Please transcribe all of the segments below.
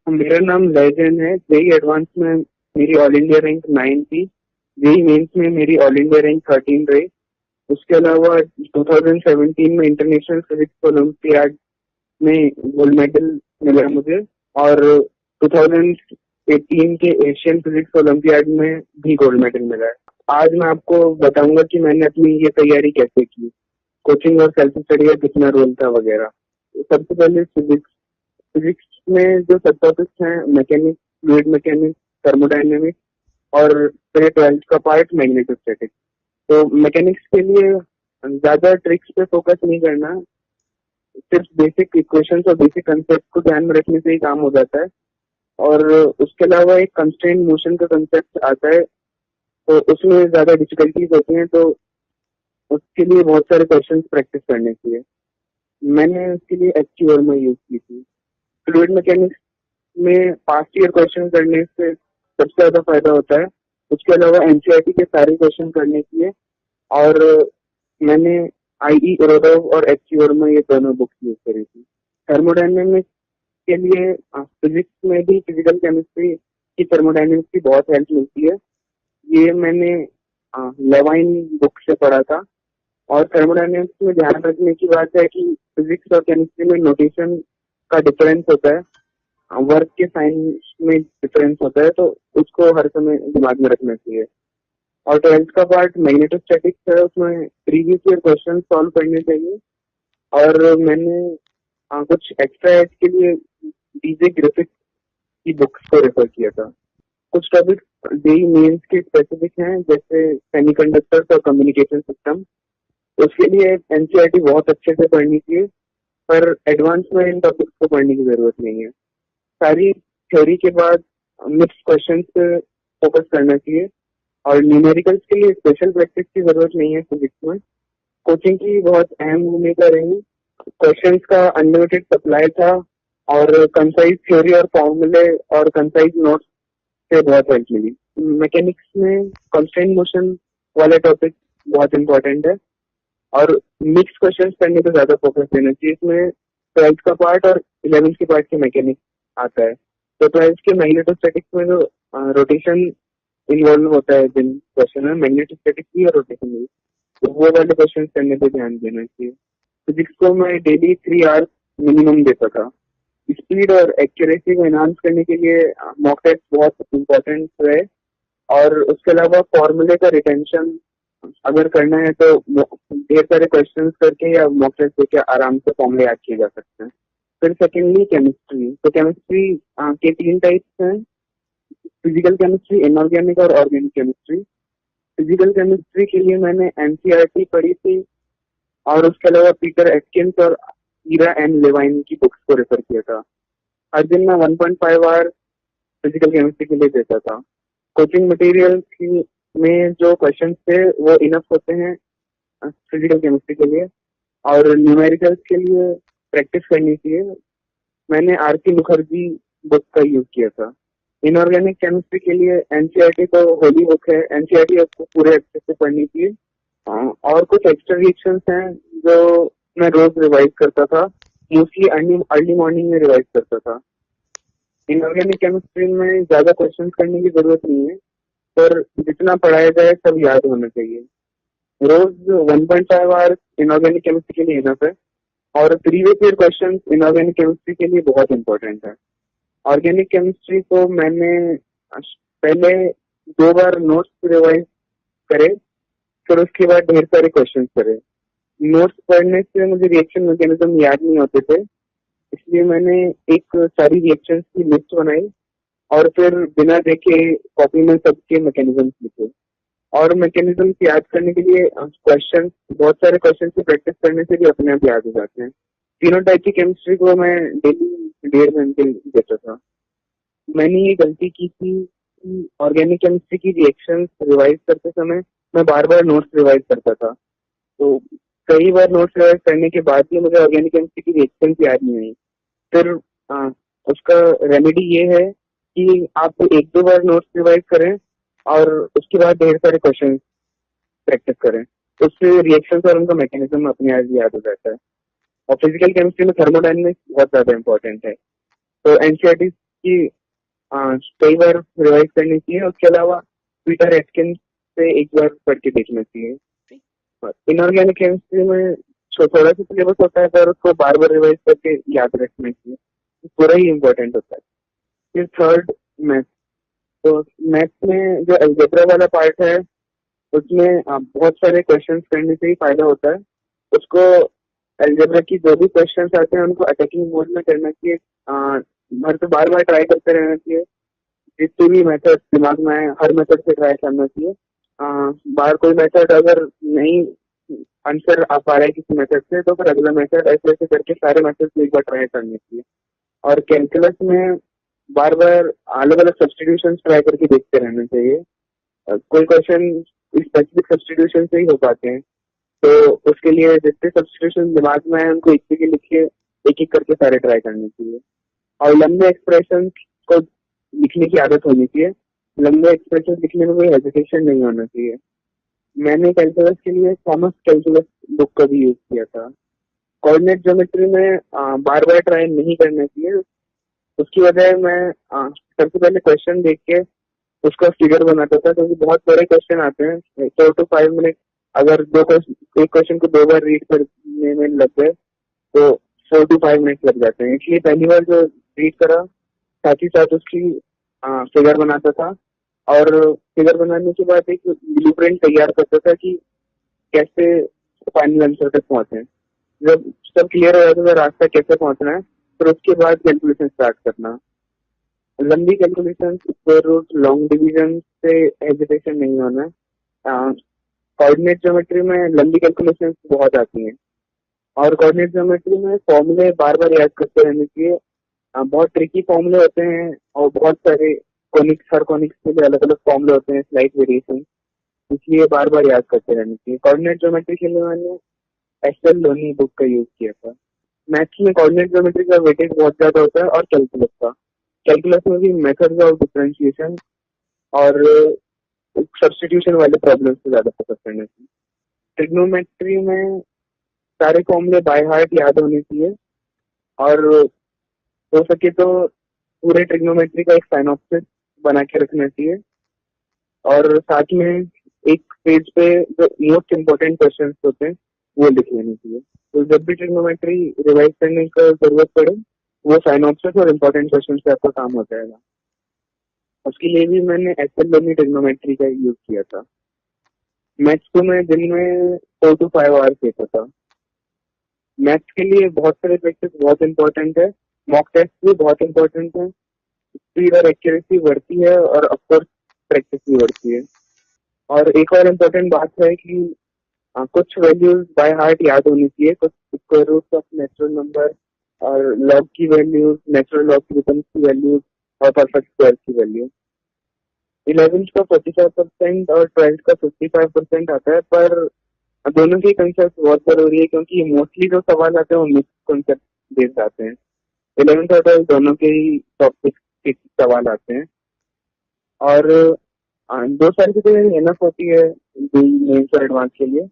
मेरा नाम लेजेंड है। जेई एडवांस में मेरी ऑल इंडिया रैंक 9 थी। जेई मेंस में मेरी ऑल इंडिया रैंक 13 रही। उसके अलावा 2017 में इंटरनेशनल फिजिक्स ओलंपियाड में गोल्ड मेडल मिला मुझे, और 2018 के एशियन फिजिक्स ओलंपियाड में भी गोल्ड मेडल मिला है। आज मैं आपको बताऊंगा कि मैंने अपनी ये तैयारी कैसे की, कोचिंग और सेल्फ स्टडी का कितना रोल था वगैरह। सबसे पहले फिजिक्स फिजिक्स में जो सब टॉपिक्स हैं, मैकेनिक्स, फ्लूइड मैकेनिक्स, थर्मोडायनेमिक्स, और फिर 12th का पार्ट मैग्नेटोस्टैटिक्स। तो मैकेनिक्स के लिए ज्यादा ट्रिक्स पे फोकस नहीं करना, सिर्फ बेसिक इक्वेशंस और बेसिक कंसेप्ट को ध्यान में रखने से ही काम हो जाता है। और उसके अलावा एक कंस्ट्रेंट मोशन का कंसेप्ट आता है, तो उसमें ज्यादा डिफिकल्टीज होती हैं, तो उसके लिए बहुत सारे क्वेश्चन प्रैक्टिस करने चाहिए। मैंने उसके लिए एचक्यूएल यूज की थी। फ्लूइड मैकेनिक्स में पास्ट ईयर क्वेश्चन करने से सबसे ज्यादा फायदा होता है। उसके अलावा एनसीईआरटी के सारे क्वेश्चन करने चाहिए। और मैंने आईई रोडोव और एचक्यूएल ये दोनों बुक्स यूज करी थी। थर्मोडायनेमिक्स के लिए फिजिक्स में भी फिजिकल केमिस्ट्री की थर्मोडायनेमिक्स की बहुत हेल्प मिलती है। ये मैंने लेवाइन बुक से पढ़ा था। और थर्मोडायनेमिक्स में ध्यान रखने की बात है कि फिजिक्स और केमिस्ट्री में नोटेशन का डिफरेंस होता है, वर्क के साइन में डिफरेंस होता है, तो उसको हर समय दिमाग में रखना चाहिए। और 12th का पार्ट मैग्नेटोस्टैटिक्स है, उसमें प्रीवियस ईयर क्वेश्चन सॉल्व करने चाहिए। और मैंने कुछ एक्स्ट्रा एड के लिए डीजे ग्रिफिथ की बुक्स को रेफर किया था। कुछ टॉपिक जेई मेंस के स्पेसिफिक हैं, जैसे सेमीकंडक्टर्स और कम्युनिकेशन सिस्टम। उसके लिए एनसीईआरटी बहुत अच्छे से पढ़नी चाहिए, पर एडवांस में इन टॉपिक्स को पढ़ने की जरूरत नहीं है। सारी थ्योरी के बाद मिक्स क्वेश्चन पे फोकस करना चाहिए। और न्यूमेरिकल्स के लिए स्पेशल प्रैक्टिस की जरूरत नहीं है फिजिक्स में। कोचिंग की बहुत अहम भूमिका रही। क्वेश्चंस का अनलिमिटेड सप्लाई था, और कंसाइज थ्योरी और फॉर्मूले और कंसाइज नोट्स से बहुत हेल्प मिली। मैकेनिक्स में कांस्टेंट मोशन वाला टॉपिक बहुत इंपॉर्टेंट है, और मिक्स क्वेश्चन करने पे ज्यादा फोकस देना चाहिए। इसमें 12th का पार्ट और 11th के पार्ट के मैकेनिक्स आता है। तो 12th के मैग्नेटोस्टैटिक्स में जो रोटेशन इन्वॉल्व होता है जिन क्वेश्चन में, मैग्नेटोस्टैटिक्स भी और रोटेशन भी, तो वो वाले क्वेश्चन करने पे ध्यान देना चाहिए। फिजिक्स को मैं डेली 3 आवर्स मिनिमम देता था। स्पीड और एक्यूरेसी को एनहांस करने के लिए मॉक टेस्ट बहुत इंपॉर्टेंट है। और उसके अलावा फॉर्मूले का रिटेंशन अगर करना है तो ढेर सारे क्वेश्चंस करके या मॉक टेस्ट देके आराम से फॉर्मूले याद किए जा सकते हैं। फिर सेकेंडली केमिस्ट्री। तो केमिस्ट्री के 3 टाइप्स हैं, फिजिकल केमिस्ट्री, इनऑर्गेनिक और ऑर्गेनिक केमिस्ट्री। फिजिकल केमिस्ट्री के लिए मैंने एनसीईआरटी पढ़ी थी, और उसके अलावा पीटर एटकिंस और ईरा एन लेवाइन की बुक्स को रेफर किया था। हर दिन मैं 1.5 आवर फिजिकल केमिस्ट्री के लिए देता था। कोचिंग मटेरियल में जो क्वेश्चन थे वो इनफ होते हैं फिजिकल केमिस्ट्री के लिए। और न्यूमेरिकल्स के लिए प्रैक्टिस करनी चाहिए। मैंने आरती मुखर्जी बुक का यूज किया था। इनऑर्गेनिक केमिस्ट्री के लिए एनसीईआरटी तो होली बुक है, एनसीईआरटी आपको पूरे अच्छे से पढ़नी चाहिए। और कुछ एक्स्ट्रा रिएक्शंस हैं जो मैं रोज रिवाइज करता था, मोस्टली अर्ली मॉर्निंग में रिवाइज करता था। इनऑर्गेनिक केमिस्ट्री में ज्यादा क्वेश्चन करने की जरूरत नहीं है, पर जितना पढ़ाया जाए सब याद होना चाहिए। रोज 1.5 आवर इनऑर्गेनिक केमिस्ट्री के लिए इनफ है। और previous year question inorganic chemistry के लिए बहुत इंपॉर्टेंट है। ऑर्गेनिक केमिस्ट्री को मैंने पहले 2 बार नोट्स रिवाइज करे, फिर उसके बाद ढेर सारे क्वेश्चन करे। नोट्स पढ़ने से मुझे रिएक्शन मैकेनिज्म याद नहीं होते थे, इसलिए मैंने एक सारी रिएक्शन की लिस्ट बनाई, और फिर बिना देखे कॉपी में सबके मैकेनिज्म लिखे। और मैकेनिज्म याद करने के लिए क्वेश्चन, बहुत सारे क्वेश्चन की प्रैक्टिस करने से भी अपने आप याद हो जाते हैं। तीनों टाइप की केमिस्ट्री को मैं डेली 1.5 घंटे देता था। मैंने ये गलती की थी कि ऑर्गेनिक केमिस्ट्री की रिएक्शन रिवाइज करते समय मैं बार बार नोट्स रिवाइज करता था। तो कई बार नोट्स रिवाइज करने के बाद भी मुझे ऑर्गेनिक केमिस्ट्री की रिएक्शन याद नहीं हुई। फिर उसका रेमेडी ये है कि आप 1-2 बार नोट्स रिवाइज करें, और उसके बाद ढेर सारे क्वेश्चन प्रैक्टिस करें। उससे रिएक्शन और उनका मैकेनिज्म अपने आप याद हो जाता है। और फिजिकल केमिस्ट्री में थर्मोडायनेमिक्स बहुत ज्यादा इंपॉर्टेंट है। तो एनसीईआरटी कि कई बार रिवाइज करनी चाहिए। उसके अलावा पीटर एटकिंस से एक बार पढ़ के देखना चाहिए। इनऑर्गेनिक केमिस्ट्री में थोड़ा सा सिलेबस होता है, पर उसको बार बार रिवाइज करके याद रखना चाहिए, पूरा ही इम्पोर्टेंट होता है। फिर थर्ड, मैथ। तो मैथ में जो अलजेब्रा वाला पार्ट है, उसमें बहुत सारे क्वेश्चंस करने से ही फायदा होता है। उसको अलजेब्रा की जो भी क्वेश्चंस आते हैं उनको अटैकिंग मोड में करना चाहिए, हर तो बार बार ट्राई करते रहना चाहिए। जितने भी मेथड दिमाग में आए हर मेथड से ट्राई करना चाहिए। बाहर कोई मेथड अगर नहीं आंसर आ पा रहा है किसी मेथड से, तो फिर अगला मेथड ऐसे ऐसे करके सारे मेथड एक बार ट्राई करने चाहिए। और कैलकुलस में बार बार अलग अलग सब्स्टिट्यूशन ट्राई करके देखते रहना चाहिए। कोई क्वेश्चन स्पेसिफिक सब्स्टिट्यूशन से ही हो पाते हैं, तो उसके लिए जितने सब्स्टिट्यूशन दिमाग में है उनको एक लिख के एक एक करके सारे ट्राई करने चाहिए। और लंबे एक्सप्रेशन को लिखने की आदत होनी चाहिए। लंबे एक्सप्रेशन लिखने में कोई हेजिटेशन नहीं होना चाहिए। मैंने कैलकुलस के लिए थॉमस कैलकुलस बुक का भी यूज किया था। कोऑर्डिनेट ज्योमेट्री में बार बार ट्राई नहीं करना चाहिए। उसकी वजह मैं सबसे पहले क्वेश्चन देख के उसका फिगर बनाता था, क्योंकि बहुत बड़े क्वेश्चन आते हैं 4 to 5 मिनट। अगर एक क्वेश्चन को 2 बार रीड करने में लग गए तो 4 to 5 मिनट लग जाते हैं। इसलिए पहली बार जो रीड करा, साथ ही साथ उसकी फिगर बनाता था, और फिगर बनाने के बाद एक ब्लूप्रिंट तैयार करता था कि कैसे फाइनल आंसर तक पहुंचे। जब सब क्लियर हो जाता था रास्ता कैसे पहुंचना है, फिर उसके बाद कैलकुलेशन स्टार्ट करना। लंबी calculation, square root, long division से हेजिटेशन नहीं होना। कोऑर्डिनेट ज्योमेट्री में लंबी कैलकुलेशन बहुत आती हैं, और कोऑर्डिनेट ज्योमेट्री में फॉर्मूले बार बार याद करते रहने चाहिए। बहुत ट्रिकी फॉर्मूले होते हैं, और बहुत सारे कोनिक्स, हर कोनिक्स के लिए अलग अलग फॉर्मूले होते हैं, स्लाइट वेरिएशन, इसलिए बार बार याद करते रहने चाहिए। कोऑर्डिनेट ज्योमेट्री के लिए मैंने एसएल लोनी बुक का यूज किया था। मैथ्स में कोऑर्डिनेट ज्योमेट्री का वेटेज बहुत ज्यादा होता है, और कैलकुलस का। कैलकुलस में भी मेथड्स ऑफ डिफरेंशिएशन और सब्स्टिट्यूशन वाले प्रॉब्लम से ज्यादा फोकस करना चाहिए। ट्रिग्नोमेट्री में सारे फॉर्मूले बाय हार्ट याद होने चाहिए, और हो सके तो पूरे ट्रिग्नोमेट्री का एक साइनॉप्सिस बना के रखना चाहिए। और साथ में एक पेज पे जो मोस्ट इम्पोर्टेंट क्वेश्चन होते हैं वो लिख लेने चाहिए। तो जब भी ट्रिग्नोमेट्री रिवाइज करने का जरूरत पड़े, वो साइनॉप्सिस और इम्पोर्टेंट क्वेश्चन से आपका काम हो जाएगा। उसके लिए भी मैंने एसएल लोनी ट्रिग्नोमेट्री का यूज किया था। मैथ्स को मैं दिन में 4 to 5 आवर्स देता था। मैथ्स के लिए बहुत सारे प्रैक्टिस बहुत इंपॉर्टेंट है। मॉक टेस्ट भी बहुत इंपॉर्टेंट है। स्पीड और एक्यूरेसी बढ़ती है, और ऑफकोर्स प्रैक्टिस भी बढ़ती है। और एक और इम्पोर्टेंट बात है कि कुछ वैल्यूज बाय हार्ट याद होनी चाहिए, कुछ square root of natural number, और लॉग की वैल्यूज, नेचुरल लॉगरिथम्स की वैल्यूज, और परफेक्ट स्क्वायर की वैल्यू। 11th का 45% और 12th का 55% आता है, पर दोनों के कंसेप्ट बहुत जरूरी है, क्योंकि मोस्टली जो सवाल आते हैं वो मिक्स कंसेप्ट बेस्ड आते हैं। 11th और 12th दोनों के ही टॉपिक के सवाल आते हैं, और 2 साल की तो एनफ होती है मेंस और एडवांस के लिए।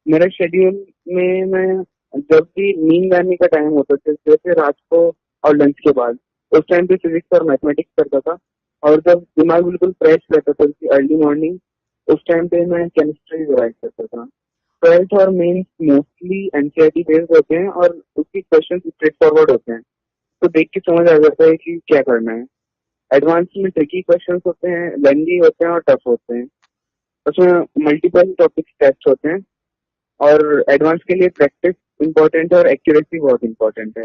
मेरे शेड्यूल में मैं जब भी नींद आने का टाइम होता था, जैसे रात को और लंच के बाद, उस टाइम पे फिजिक्स और मैथमेटिक्स करता था। और जब दिमाग बिल्कुल फ्रेश रहता था अर्ली मॉर्निंग, उस टाइम पे मैं केमिस्ट्री रिवाइज करता था। 12th और मेंस मोस्टली एनसीईआरटी बेस्ड होते हैं, और उसके क्वेश्चन स्ट्रेट फॉरवर्ड होते हैं, तो देख के समझ आ जाता है कि क्या करना है। एडवांस में ट्रिकी क्वेश्चन होते हैं, लेंदी होते हैं और टफ होते हैं। उसमें मल्टीपल टॉपिक टेस्ट होते हैं, और एडवांस के लिए प्रैक्टिस इंपॉर्टेंट है और एक्यूरेसी बहुत इंपॉर्टेंट है।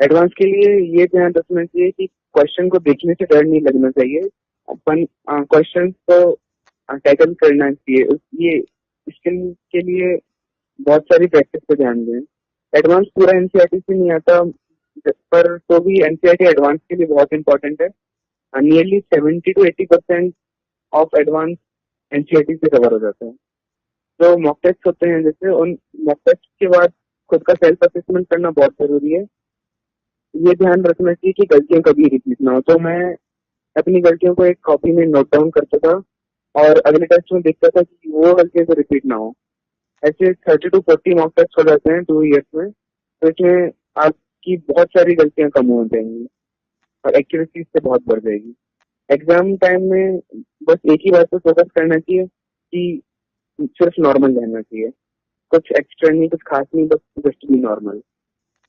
एडवांस के लिए ये ध्यान रखना चाहिए कि क्वेश्चन को देखने से डर नहीं लगना चाहिए, अपन क्वेश्चन को टैकल करना चाहिए। ये इसके के लिए बहुत सारी प्रैक्टिस पे ध्यान दें। एडवांस पूरा एनसीईआरटी से नहीं आता, पर तो भी एनसीईआरटी एडवांस के लिए बहुत इंपॉर्टेंट है। Nearly 70 to 80% of advance NCERT से कवर हो जाता है। जो मॉक टेस्ट होते हैं, जैसे उन मॉक टेस्ट के बाद खुद का सेल्फ असेसमेंट करना बहुत जरूरी है। ये ध्यान रखना चाहिए कि गलतियां कभी रिपीट ना हो। तो मैं अपनी गलतियों को एक कॉपी में नोट डाउन करता था, और अगले टेस्ट में देखता था कि वो गलतियां तो रिपीट ना हो। ऐसे 30 to 40 मॉक टेस्ट हो जाते हैं 2 years में, तो इसमें आपकी बहुत सारी गलतियां कम हो जाएंगी। और एक्यूरेसी इससे बहुत बढ़ जाएगी। एग्जाम टाइम में बस एक ही बात पे फोकस करना चाहिए कि सिर्फ नॉर्मल रहना चाहिए, कुछ एक्स्ट्रा नहीं, कुछ खास नहीं, बस जस्ट बी नॉर्मल।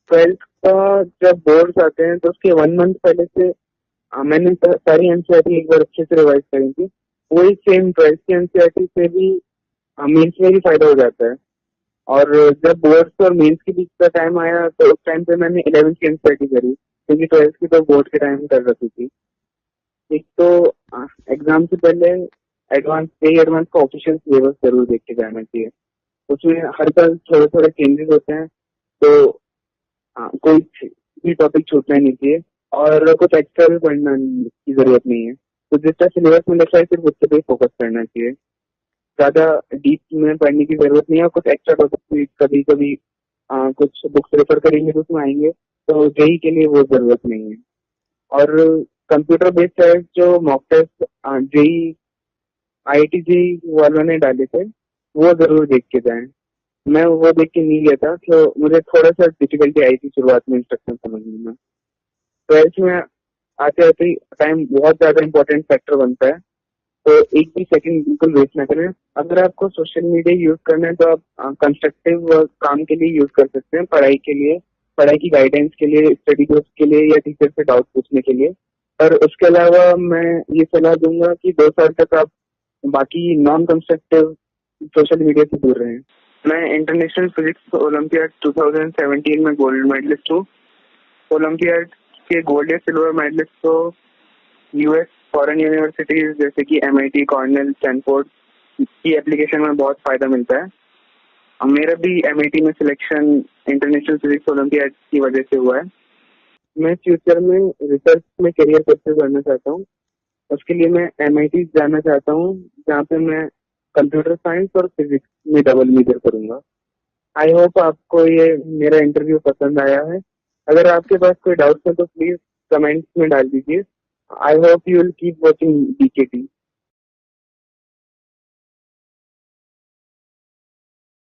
12th का जब बोर्ड्स आते हैं तो उसके 1 मंथ पहले से मैंने सारी एनसीईआरटी एक बार अच्छे से रिवाइज करी थी। वही सेम 12th की एनसीईआरटी से भी मेंस में भी फायदा हो जाता है। और जब बोर्ड्स और मेंस के बीच का टाइम आया तो उस टाइम पे मैंने 11th की एनसीईआरटी करी, क्योंकि 12th की तो बोर्ड के टाइम कर रखी थी। एक तो एग्जाम से पहले एडवांस का ऑफिशियल सिलेबस जरूर देख के जाना चाहिए। उसमें हर साल थोड़े थोड़े चेंजेस होते हैं, तो कोई भी टॉपिक छूटना नहीं चाहिए और कुछ एक्स्ट्रा भी पढ़ना की जरूरत नहीं है। तो जितना सिलेबस में लिखा है सिर्फ उससे पे फोकस करना चाहिए, ज्यादा डीप में पढ़ने की जरूरत नहीं है। और कुछ एक्स्ट्रा टॉपिक भी कभी कभी कुछ बुक्स रेफर करेंगे तो उसमें आएंगे, तो जेई के लिए वो जरूरत नहीं है। और कंप्यूटर बेस्ड टेस्ट जो mock test JEE IIT JEE वालों ने डाले थे वो जरूर देख के जाएं। मैं वो देख के नहीं गया था, तो मुझे थोड़ा सा डिफिकल्टी आई थी शुरुआत में इंस्ट्रक्शन समझने में। 12th में आते आते टाइम बहुत ज्यादा इंपॉर्टेंट फैक्टर बनता है, तो एक भी सेकंड बिल्कुल वेस्ट ना करें। अगर आपको सोशल मीडिया यूज करना है तो आप कंस्ट्रक्टिव काम के लिए यूज कर सकते हैं, पढ़ाई के लिए, पढ़ाई की गाइडेंस के लिए, स्टडी ग्रुप्स के लिए या टीचर से डाउट पूछने के लिए। पर उसके अलावा मैं ये सलाह दूंगा कि 2 साल तक आप बाकी नॉन कंस्ट्रक्टिव सोशल मीडिया से दूर रहें। मैं इंटरनेशनल फिजिक्स ओलंपियाड 2017 में गोल्ड मेडलिस्ट हूँ। ओलंपियाड के गोल्ड या सिल्वर मेडलिस्ट को यूएस फॉरेन यूनिवर्सिटीज जैसे कि एमआईटी, कॉर्नेल, स्टैनफोर्ड की एप्लीकेशन में बहुत फायदा मिलता है। मेरा भी एमआईटी में सिलेक्शन इंटरनेशनल फिजिक्स ओलंपियाड की वजह से हुआ है। मैं फ्यूचर में रिसर्च में करियर परस्यू करना चाहता हूँ। उसके लिए मैं एमआईटी जाना चाहता हूँ, जहाँ पे मैं कंप्यूटर साइंस और फिजिक्स में डबल मेजर करूंगा। आई होप आपको ये मेरा इंटरव्यू पसंद आया है। अगर आपके पास कोई डाउट है तो प्लीज कमेंट्स में डाल दीजिए। I hope you will keep watching DKT.